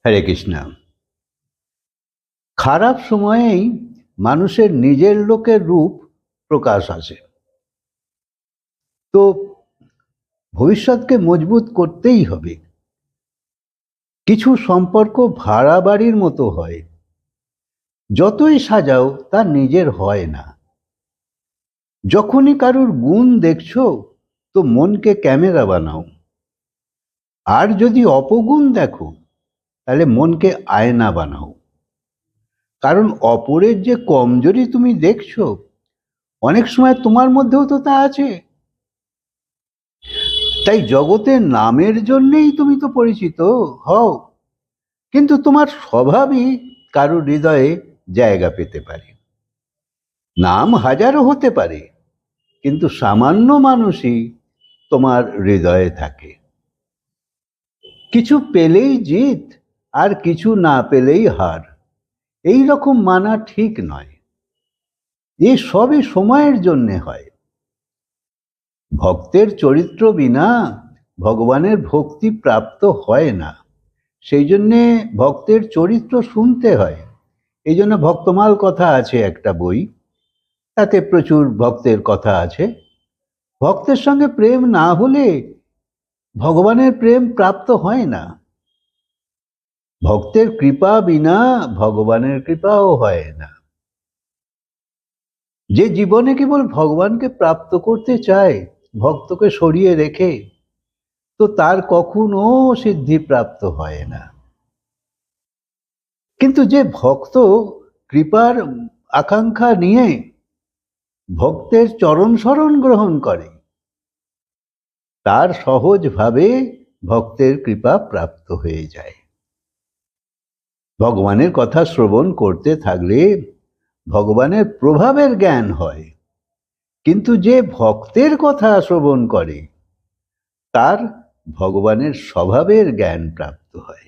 হরে কৃষ্ণ। খারাপ সময়েই মানুষের নিজের লোকের রূপ প্রকাশ আসে। তো ভবিষ্যৎকে মজবুত করতেই হবে। কিছু সম্পর্ক ভাড়া বাড়ির মতো হয়, যতই সাজাও তা নিজের হয় না। যখনই কারুর গুণ দেখছো তো মনকে ক্যামেরা বানাও, আর যদি অপগুণ দেখো তাহলে মনকে আয়না বানাও। কারণ অপরের যে কমজোরি তুমি দেখছো, অনেক সময় তোমার মধ্যেও তো তা আছে। তাই জগতের নামের জন্যেই তুমি তো পরিচিত হও, কিন্তু তোমার স্বভাবই কারো হৃদয়ে জায়গা পেতে পারে। নাম হাজারো হতে পারে, কিন্তু সামান্য মানুষই তোমার হৃদয়ে থাকে। কিছু পেলেই জিত, আর কিছু না পেলেই হার, এই রকম মানা ঠিক নয়। এ সবই সময়ের জন্যে হয়। ভক্তের চরিত্র বিনা ভগবানের ভক্তি প্রাপ্ত হয় না। সেই জন্যে ভক্তের চরিত্র শুনতে হয়। এই জন্য ভক্তমাল কথা আছে একটা বই, তাতে প্রচুর ভক্তের কথা আছে। ভক্তের সঙ্গে প্রেম না হলে ভগবানের প্রেম প্রাপ্ত হয় না। ভক্তের কৃপা বিনা ভগবানের কৃপাও হয় না। যে জীবনে কেবল ভগবানকে প্রাপ্ত করতে চায় ভক্তকে সরিয়ে রেখে, তো তার কখনো সিদ্ধি প্রাপ্ত হয় না। কিন্তু যে ভক্ত কৃপার আকাঙ্ক্ষা নিয়ে ভক্তের চরণ শরণ গ্রহণ করে, তার সহজভাবে ভক্তের কৃপা প্রাপ্ত হয়ে যায়। ভগবানের কথা শ্রবণ করতে থাকলে ভগবানের প্রভাবের জ্ঞান হয়, কিন্তু যে ভক্তের কথা শ্রবণ করে তার ভগবানের স্বভাবের জ্ঞান প্রাপ্ত হয়।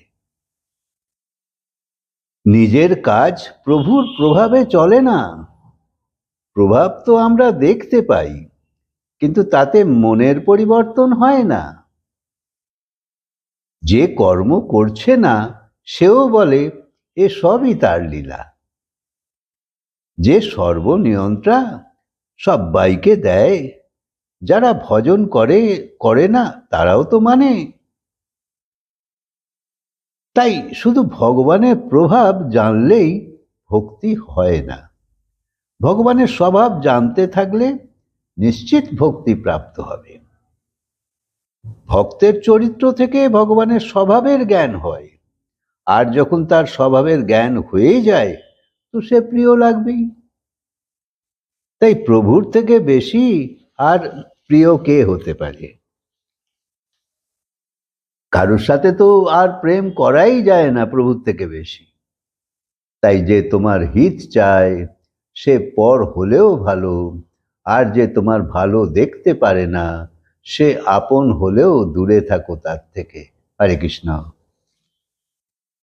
নিজের কাজ প্রভুর প্রভাবে চলে না। প্রভাব তো আমরা দেখতে পাই, কিন্তু তাতে মনের পরিবর্তন হয় না। যে কর্ম করছে না সেও বলে এ সবই তার লীলা। যে সর্বনিয়ন্ত্রা সবাইকে দেয়, যারা ভজন করে না তারাও তো মানে। তাই শুধু ভগবানের প্রভাব জানলেই ভক্তি হয় না। ভগবানের স্বভাব জানতে থাকলে নিশ্চিত ভক্তি প্রাপ্ত হবে। ভক্তের চরিত্র থেকে ভগবানের স্বভাবের জ্ঞান হয়, আর যখন তার স্বভাবের জ্ঞান হয়ে যায় তো সে প্রিয় লাগবেই। তাই প্রভুর থেকে বেশি আর প্রিয় কে হতে পারে? কারোর সাথে তো আর প্রেম করাই যায় না প্রভুর থেকে বেশি। তাই যে তোমার হিত চায় সে পর হলেও ভালো, আর যে তোমার ভালো দেখতে পারে না সে আপন হলেও দূরে থাকো তার থেকে। হরে কৃষ্ণ।